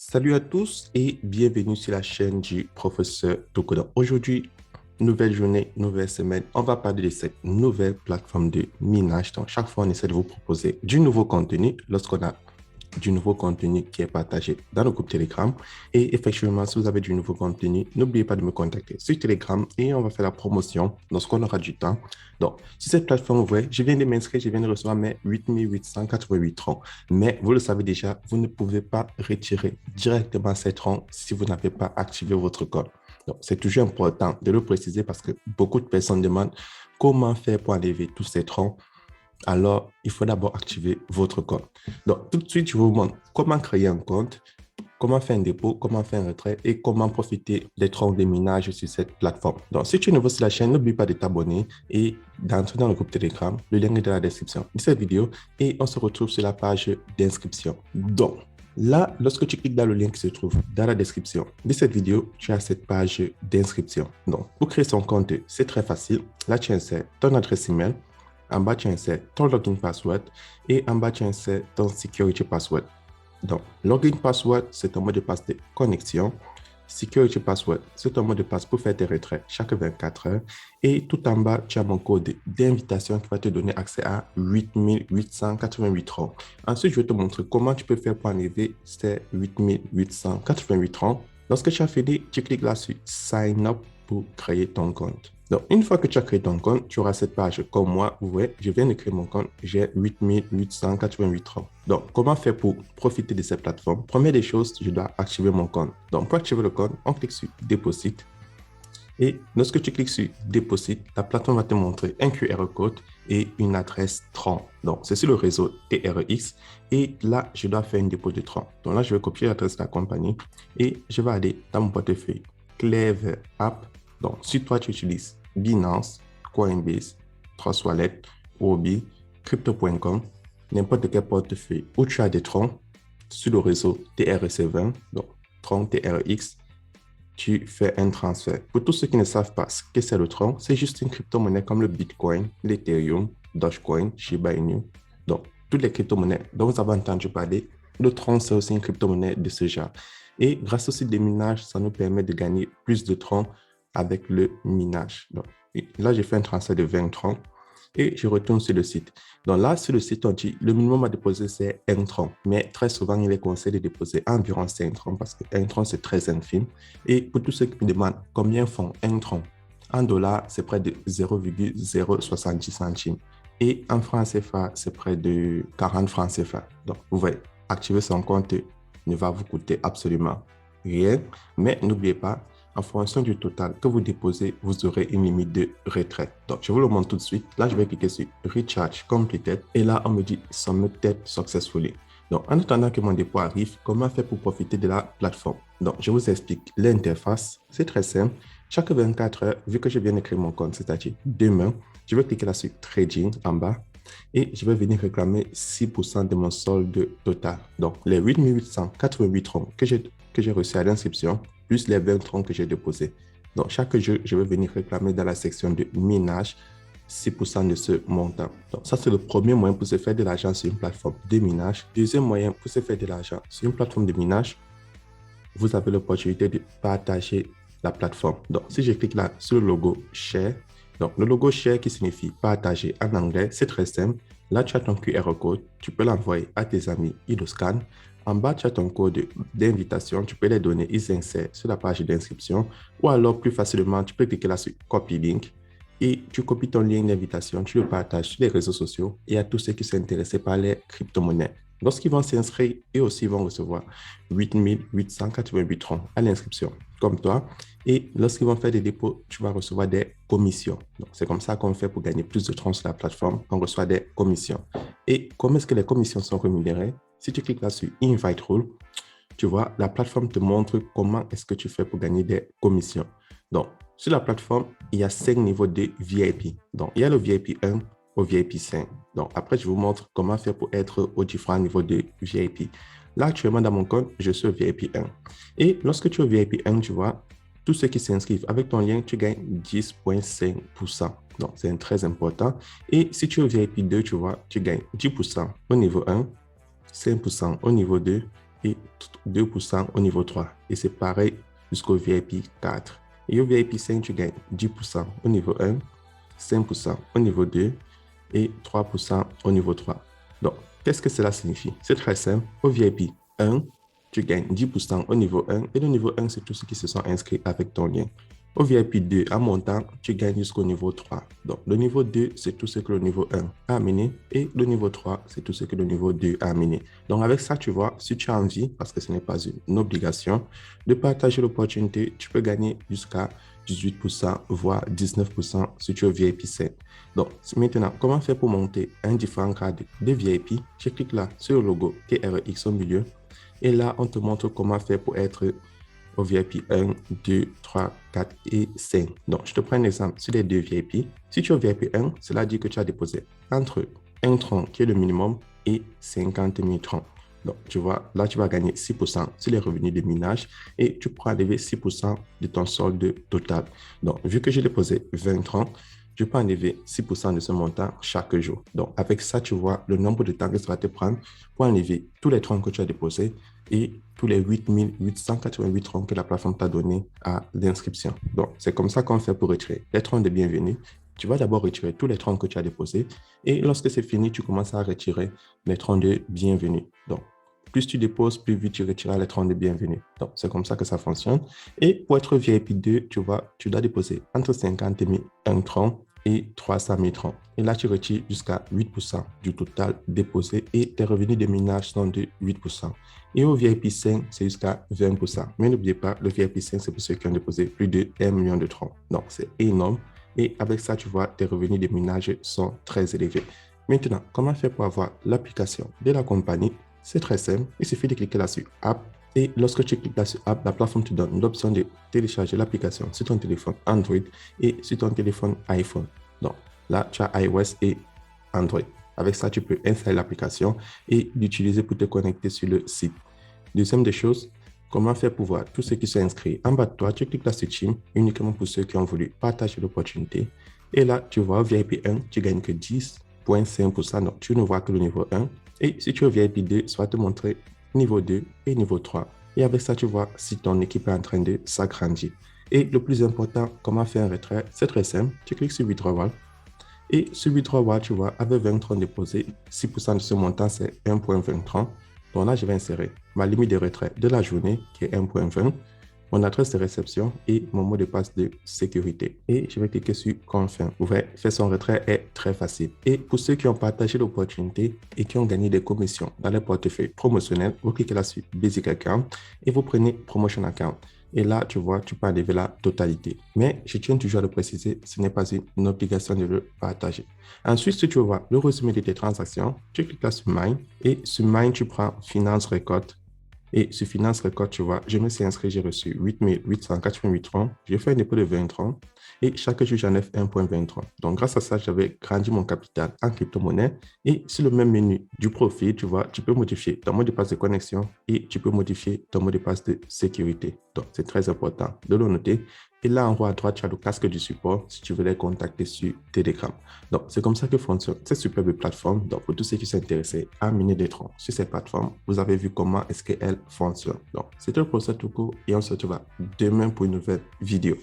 Salut à tous et bienvenue sur la chaîne du professeur Tokoda. Aujourd'hui, nouvelle journée, nouvelle semaine. On va parler de cette nouvelle plateforme de minage. Donc, chaque fois, on essaie de vous proposer du nouveau contenu lorsqu'on a du nouveau contenu qui est partagé dans le groupe Telegram. Et effectivement, si vous avez du nouveau contenu, n'oubliez pas de me contacter sur Telegram et on va faire la promotion lorsqu'on aura du temps. Donc, sur cette plateforme, vous voyez, je viens de m'inscrire, je viens de recevoir mes 8888 troncs. Mais vous le savez déjà, vous ne pouvez pas retirer directement ces troncs si vous n'avez pas activé votre code. Donc, c'est toujours important de le préciser parce que beaucoup de personnes demandent comment faire pour enlever tous ces troncs. Alors, il faut d'abord activer votre compte. Donc, tout de suite, je vous montre comment créer un compte, comment faire un dépôt, comment faire un retrait et comment profiter des troncs de minage sur cette plateforme. Donc, si tu es nouveau sur la chaîne, n'oublie pas de t'abonner et d'entrer dans le groupe Telegram. Le lien est dans la description de cette vidéo et on se retrouve sur la page d'inscription. Donc, là, lorsque tu cliques dans le lien qui se trouve dans la description de cette vidéo, tu as cette page d'inscription. Donc, pour créer son compte, c'est très facile. Là, tu insères ton adresse email. En bas, tu insères ton login password et en bas, tu insères ton security password. Donc, login password, c'est un mot de passe de connexion. Security password, c'est un mot de passe pour faire tes retraits chaque 24 heures. Et tout en bas, tu as mon code d'invitation qui va te donner accès à 8888 rangs. Ensuite, je vais te montrer comment tu peux faire pour enlever ces 8888 rangs. Lorsque tu as fini, tu cliques là sur Sign Up pour créer ton compte. Donc, une fois que tu as créé ton compte, tu auras cette page comme moi. Vous voyez, je viens de créer mon compte. J'ai 8888 rangs. Donc, comment faire pour profiter de cette plateforme? Première des choses, je dois activer mon compte. Donc, pour activer le compte, on clique sur Deposit. Et lorsque tu cliques sur Deposit, la plateforme va te montrer un QR code et une adresse Tron. Donc, c'est sur le réseau TRX. Et là, je dois faire un dépôt de Tron. Donc là, je vais copier l'adresse de la compagnie et je vais aller dans mon portefeuille Clever App. Donc, si toi, tu utilises Binance, Coinbase, Trust Wallet, Obi, Crypto.com, n'importe quel portefeuille où tu as des troncs sur le réseau TRC20, donc tronc TRX, tu fais un transfert. Pour tous ceux qui ne savent pas ce que c'est le tronc, c'est juste une crypto-monnaie comme le Bitcoin, l'Ethereum, Dogecoin, Shiba Inu. Donc, toutes les crypto-monnaies dont vous avez entendu parler, le tronc, c'est aussi une crypto-monnaie de ce genre. Et grâce au site de minage, ça nous permet de gagner plus de troncs avec le minage. Donc, là, j'ai fait un transfert de 20 troncs et je retourne sur le site. Donc là, sur le site, on dit le minimum à déposer, c'est 1 tronc. Mais très souvent, il est conseillé de déposer environ 5 troncs parce que 1 tronc, c'est très infime. Et pour tous ceux qui me demandent combien font 1 tronc, en dollars, c'est près de 0,070 centimes. Et en francs CFA, c'est près de 40 francs CFA. Donc, vous voyez, activer son compte ne va vous coûter absolument rien. Mais n'oubliez pas, en fonction du total que vous déposez, vous aurez une limite de retrait. Donc, je vous le montre tout de suite. Là, je vais cliquer sur Recharge Completed. Et là, on me dit Submitted Successfully. Donc, en attendant que mon dépôt arrive, comment faire pour profiter de la plateforme? Donc, je vous explique l'interface. C'est très simple. Chaque 24 heures, vu que je viens de créer mon compte, c'est-à-dire demain, je vais cliquer là sur Trading en bas et je vais venir réclamer 6% de mon solde total. Donc, les 8888 troncs que j'ai reçus à l'inscription, plus les 20 troncs que j'ai déposés. Donc, chaque jour, je vais venir réclamer dans la section de minage 6% de ce montant. Donc, ça, c'est le premier moyen pour se faire de l'argent sur une plateforme de minage. Deuxième moyen pour se faire de l'argent sur une plateforme de minage, vous avez l'opportunité de partager la plateforme. Donc, si je clique là sur le logo Share, donc le logo Share qui signifie partager en anglais, c'est très simple. Là, tu as ton QR code, tu peux l'envoyer à tes amis, ils le scannent. En bas, tu as ton code d'invitation, tu peux les donner, ils insèrent sur la page d'inscription. Ou alors, plus facilement, tu peux cliquer là sur Copy Link et tu copies ton lien d'invitation, tu le partages sur les réseaux sociaux et à tous ceux qui sont intéressés par les crypto-monnaies. Lorsqu'ils vont s'inscrire, eux aussi vont recevoir 8888 troncs à l'inscription, comme toi. Et lorsqu'ils vont faire des dépôts, tu vas recevoir des commissions. Donc, c'est comme ça qu'on fait pour gagner plus de troncs sur la plateforme. On reçoit des commissions. Et comment est-ce que les commissions sont rémunérées? Si tu cliques là sur Invite Rule, tu vois, la plateforme te montre comment est-ce que tu fais pour gagner des commissions. Donc, sur la plateforme, il y a 5 niveaux de VIP. Donc, il y a le VIP 1 au VIP 5. Donc, après, je vous montre comment faire pour être aux différents niveaux de VIP. Là, actuellement, dans mon compte, je suis au VIP 1. Et lorsque tu es au VIP 1, tu vois, tous ceux qui s'inscrivent avec ton lien, tu gagnes 10,5%. Donc, c'est très important. Et si tu es au VIP 2, tu vois, tu gagnes 10% au niveau 1, 5% au niveau 2 et 2% au niveau 3. Et c'est pareil jusqu'au VIP 4. Et au VIP 5, tu gagnes 10% au niveau 1, 5% au niveau 2 et 3% au niveau 3. Donc, qu'est-ce que cela signifie? C'est très simple. Au VIP 1, tu gagnes 10% au niveau 1 et le niveau 1, c'est tous ceux qui se sont inscrits avec ton lien. Au VIP 2, en montant, tu gagnes jusqu'au niveau 3. Donc, le niveau 2, c'est tout ce que le niveau 1 a amené et le niveau 3, c'est tout ce que le niveau 2 a amené. Donc, avec ça, tu vois, si tu as envie, parce que ce n'est pas une obligation, de partager l'opportunité, tu peux gagner jusqu'à 18%, voire 19% si tu es VIP 7. Donc, maintenant, comment faire pour monter un différent cadre de VIP? Je clique là sur le logo TRX au milieu et là, on te montre comment faire pour être au VIP 1, 2, 3, 4 et 5. Donc, je te prends un exemple sur les deux VIP. Si tu es au VIP 1, cela dit que tu as déposé entre 1 tronc, qui est le minimum, et 50 000 troncs. Donc, tu vois, là, tu vas gagner 6% sur les revenus de minage et tu pourras enlever 6% de ton solde total. Donc, vu que j'ai déposé 20 troncs, je peux enlever 6% de ce montant chaque jour. Donc, avec ça, tu vois le nombre de temps que ça va te prendre pour enlever tous les troncs que tu as déposés et tous les 8 888 troncs que la plateforme t'a donné à l'inscription. Donc, c'est comme ça qu'on fait pour retirer les troncs de bienvenue. Tu vas d'abord retirer tous les troncs que tu as déposés et lorsque c'est fini, tu commences à retirer les troncs de bienvenue. Donc, plus tu déposes, plus vite tu retireras les troncs de bienvenue. Donc, c'est comme ça que ça fonctionne. Et pour être VIP 2, tu vois, tu dois déposer entre 50 000 un tronc et 300 000 troncs. Et là, tu retires jusqu'à 8% du total déposé et tes revenus de minage sont de 8%. Et au VIP 5, c'est jusqu'à 20%. Mais n'oubliez pas, le VIP 5, c'est pour ceux qui ont déposé plus de 1 million de troncs. Donc, c'est énorme. Et avec ça, tu vois, tes revenus de minage sont très élevés. Maintenant, comment faire pour avoir l'application de la compagnie? C'est très simple. Il suffit de cliquer là sur App. Et lorsque tu cliques là sur App, la plateforme te donne l'option de télécharger l'application sur ton téléphone Android et sur ton téléphone iPhone. Donc là, tu as iOS et Android. Avec ça, tu peux installer l'application et l'utiliser pour te connecter sur le site. Deuxième des choses, comment faire pour voir tous ceux qui sont inscrits? En bas de toi, tu cliques là sur Team, uniquement pour ceux qui ont voulu partager l'opportunité. Et là, tu vois, au VIP 1, tu gagnes que 10,5%. Donc, tu ne vois que le niveau 1. Et si tu es au VIP 2, ça va te montrer niveau 2 et niveau 3. Et avec ça, tu vois si ton équipe est en train de s'agrandir. Et le plus important, comment faire un retrait? C'est très simple. Tu cliques sur Withdrawal. Et sur Withdrawal, tu vois, avec 20 troncs déposés, 6% de ce montant, c'est 1,20 troncs. Donc là, je vais insérer ma limite de retrait de la journée, qui est 1,20, mon adresse de réception et mon mot de passe de sécurité. Et je vais cliquer sur Confirm. Vous voyez, faire son retrait est très facile. Et pour ceux qui ont partagé l'opportunité et qui ont gagné des commissions dans les portefeuilles promotionnels, vous cliquez là sur Basic Account et vous prenez Promotion Account. Et là, tu vois, tu peux enlever la totalité. Mais je tiens toujours à le préciser, ce n'est pas une obligation de le partager. Ensuite, si tu veux voir le résumé de tes transactions, tu cliques là sur Mine. Et sur Mine, tu prends Finance Record. Et sur Finance Record, tu vois, je me suis inscrit, j'ai reçu 8 888 troncs. J'ai fait un dépôt de 20 troncs. Et chaque jour, j'enlève 1,23. Donc, grâce à ça, j'avais grandi mon capital en crypto-monnaie. Et sur le même menu du profil, tu vois, tu peux modifier ton mot de passe de connexion et tu peux modifier ton mot de passe de sécurité. Donc, c'est très important de le noter. Et là, en haut à droite, tu as le casque du support si tu veux les contacter sur Telegram. Donc, c'est comme ça que fonctionne cette superbe plateforme. Donc, pour tous ceux qui sont intéressés à miner des troncs sur cette plateforme, vous avez vu comment est-ce qu'elle fonctionne. Donc, c'était le professeur Toko et on se retrouve demain pour une nouvelle vidéo.